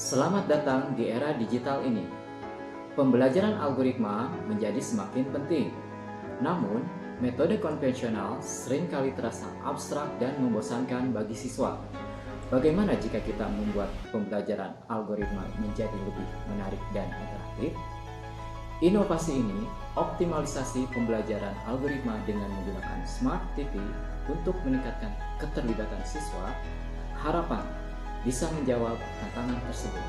Selamat datang di era digital ini. Pembelajaran algoritma menjadi semakin penting. Namun, metode konvensional seringkali terasa abstrak dan membosankan bagi siswa. Bagaimana jika kita membuat pembelajaran algoritma menjadi lebih menarik dan interaktif? Inovasi ini optimalisasi pembelajaran algoritma dengan menggunakan Smart TV untuk meningkatkan keterlibatan siswa. Harapan bisa menjawab tantangan tersebut.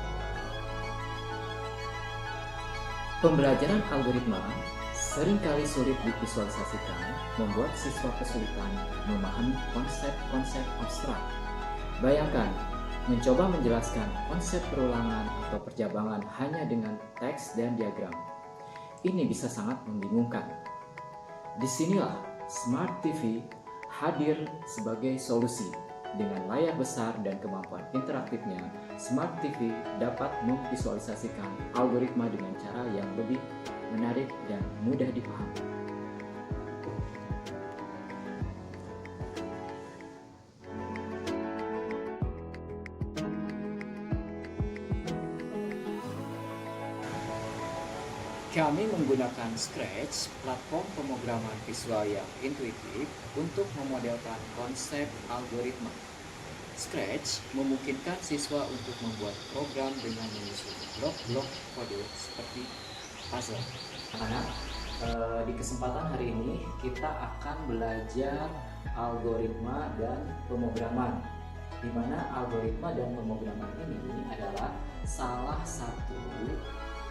Pembelajaran algoritma seringkali sulit divisualisasikan, membuat siswa kesulitan memahami konsep-konsep abstrak. Bayangkan, mencoba menjelaskan konsep perulangan atau perjabangan hanya dengan teks dan diagram. Ini bisa sangat membingungkan. Disinilah Smart TV hadir sebagai solusi. Dengan layar besar dan kemampuan interaktifnya, Smart TV dapat memvisualisasikan algoritma dengan cara yang lebih menarik dan mudah dipahami. Kami menggunakan Scratch, platform pemrograman visual yang intuitif, untuk memodelkan konsep algoritma. Scratch memungkinkan siswa untuk membuat program dengan menyusun blok-blok kode seperti puzzle. Anak, di kesempatan hari ini kita akan belajar algoritma dan pemrograman, di mana algoritma dan pemrograman ini adalah salah satu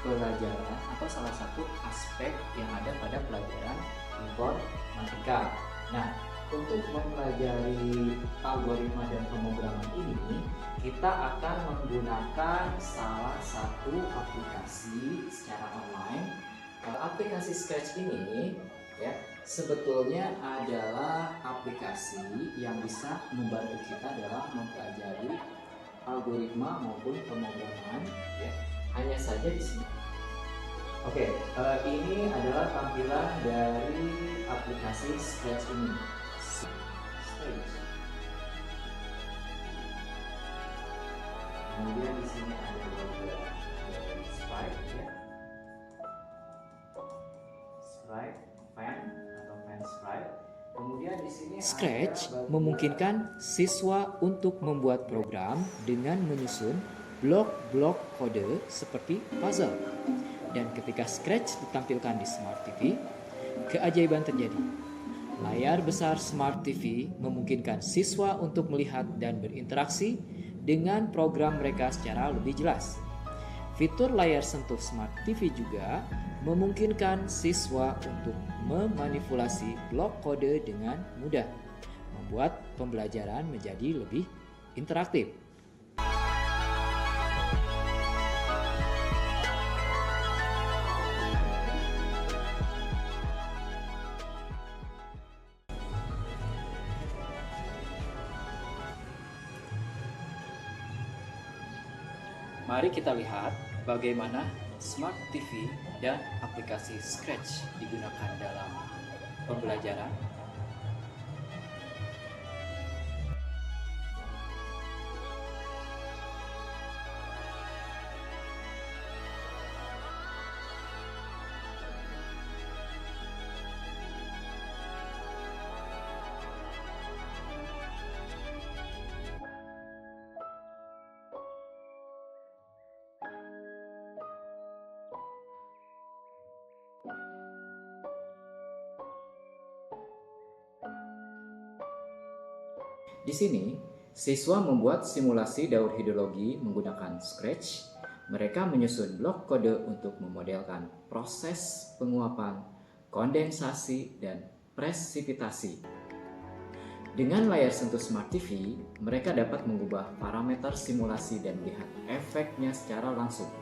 pelajaran atau salah satu aspek yang ada pada pelajaran informatika. Nah, untuk mempelajari algoritma dan pemrograman ini, kita akan menggunakan salah satu aplikasi secara online. Aplikasi Scratch ini ya sebetulnya adalah aplikasi yang bisa membantu kita dalam mempelajari algoritma maupun pemrograman ya. Hanya saja di sini. Oke, ini adalah tampilan dari aplikasi Scratch ini. Scratch. Kemudian di sini ada logo dari Sprite ya. Sprite, pen atau pen Sprite. Kemudian di sini Scratch memungkinkan siswa untuk membuat program dengan menyusun blok-blok kode seperti puzzle. Dan ketika Scratch ditampilkan di Smart TV, keajaiban terjadi. Layar besar Smart TV memungkinkan siswa untuk melihat dan berinteraksi dengan program mereka secara lebih jelas. Fitur layar sentuh Smart TV juga memungkinkan siswa untuk memanipulasi blok kode dengan mudah, membuat pembelajaran menjadi lebih interaktif. Mari kita lihat bagaimana Smart TV dan aplikasi Scratch digunakan dalam pembelajaran. Di sini, siswa membuat simulasi daur hidrologi menggunakan Scratch. Mereka menyusun blok kode untuk memodelkan proses penguapan, kondensasi, dan presipitasi. Dengan layar sentuh Smart TV, mereka dapat mengubah parameter simulasi dan melihat efeknya secara langsung.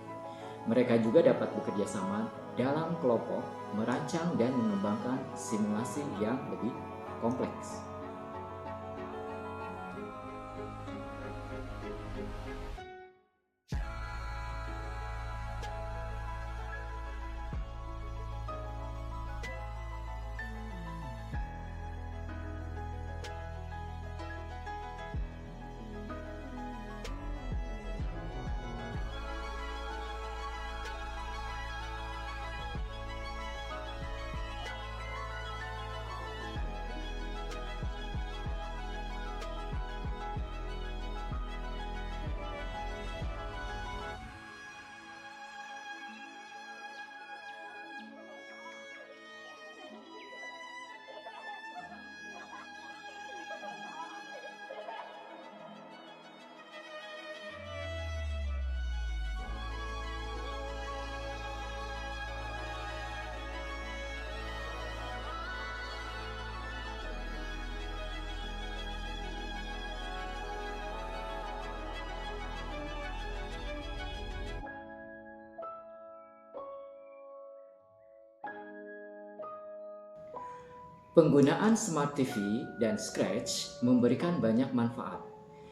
Mereka juga dapat bekerja sama dalam kelompok, merancang dan mengembangkan simulasi yang lebih kompleks. Penggunaan Smart TV dan Scratch memberikan banyak manfaat.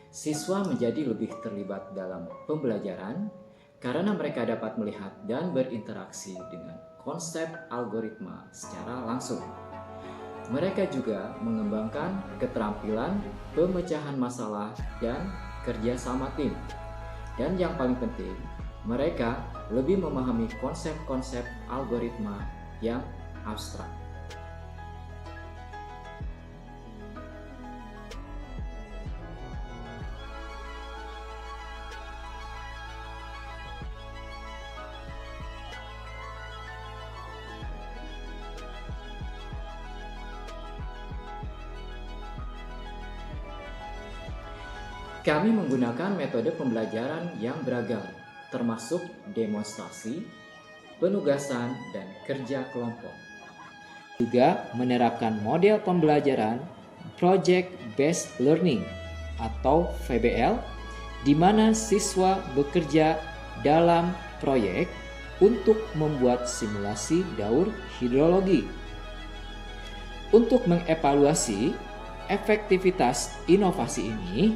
Siswa menjadi lebih terlibat dalam pembelajaran karena mereka dapat melihat dan berinteraksi dengan konsep algoritma secara langsung. Mereka juga mengembangkan keterampilan pemecahan masalah dan kerja sama tim. Dan yang paling penting, mereka lebih memahami konsep-konsep algoritma yang abstrak. Kami menggunakan metode pembelajaran yang beragam, termasuk demonstrasi, penugasan, dan kerja kelompok. Juga menerapkan model pembelajaran Project Based Learning atau VBL, di mana siswa bekerja dalam proyek untuk membuat simulasi daur hidrologi. Untuk mengevaluasi efektivitas inovasi ini,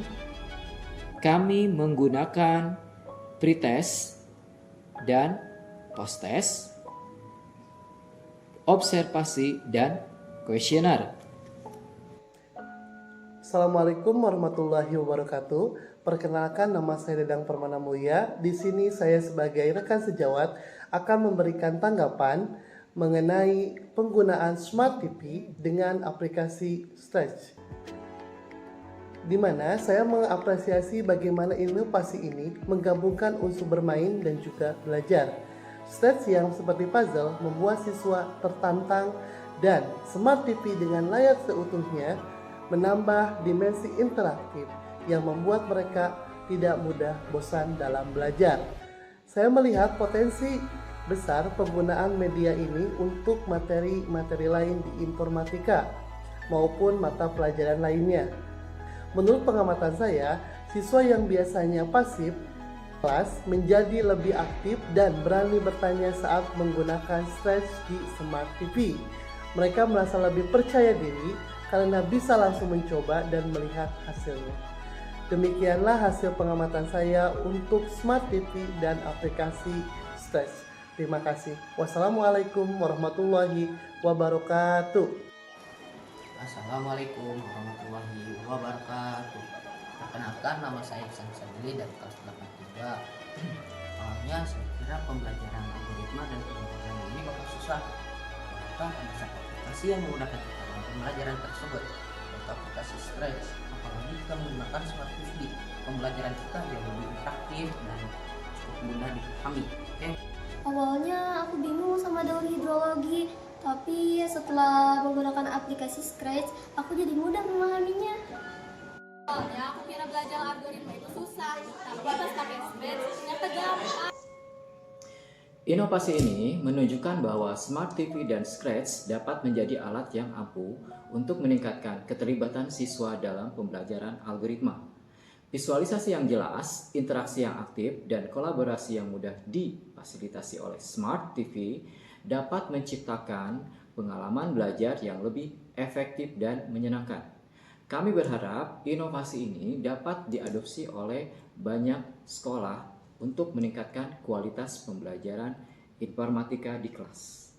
kami menggunakan pretest dan posttest, observasi, dan kuesioner. Assalamualaikum warahmatullahi wabarakatuh. Perkenalkan, nama saya Dedang Permana Mulia. Di sini saya sebagai rekan sejawat akan memberikan tanggapan mengenai penggunaan Smart TV dengan aplikasi Scratch, di mana saya mengapresiasi bagaimana inovasi ini menggabungkan unsur bermain dan juga belajar. Scratch yang seperti puzzle membuat siswa tertantang, dan Smart TV dengan layar seutuhnya menambah dimensi interaktif yang membuat mereka tidak mudah bosan dalam belajar. Saya melihat potensi besar penggunaan media ini untuk materi-materi lain di informatika maupun mata pelajaran lainnya. Menurut pengamatan saya, siswa yang biasanya pasif kelas menjadi lebih aktif dan berani bertanya saat menggunakan Scratch di Smart TV. Mereka merasa lebih percaya diri karena bisa langsung mencoba dan melihat hasilnya. Demikianlah hasil pengamatan saya untuk Smart TV dan aplikasi Scratch. Terima kasih. Wassalamualaikum warahmatullahi wabarakatuh. Assalamualaikum warahmatullahi wabarakatuh. Perkenalkan, nama saya Iksan Sabili dari kelas 83. Awalnya saya kira pembelajaran algoritma dan pembelajaran ini bakal susah. Ternyata ada satu aplikasi yang memudahkan kita dalam pembelajaran tersebut, yaitu aplikasi Scratch. Apalagi kita menggunakan Smart TV, pembelajaran kita jauh lebih interaktif dan cukup mudah dipahami. Awalnya aku bingung sama daur hidrologi, tapi setelah menggunakan aplikasi Scratch, aku jadi mudah memahaminya. Awalnya aku kira belajar algoritma itu susah, tapi pas pakai Scratch ternyata gampang. Inovasi ini menunjukkan bahwa Smart TV dan Scratch dapat menjadi alat yang ampuh untuk meningkatkan keterlibatan siswa dalam pembelajaran algoritma. Visualisasi yang jelas, interaksi yang aktif, dan kolaborasi yang mudah difasilitasi oleh Smart TV dapat menciptakan pengalaman belajar yang lebih efektif dan menyenangkan. Kami berharap inovasi ini dapat diadopsi oleh banyak sekolah untuk meningkatkan kualitas pembelajaran informatika di kelas.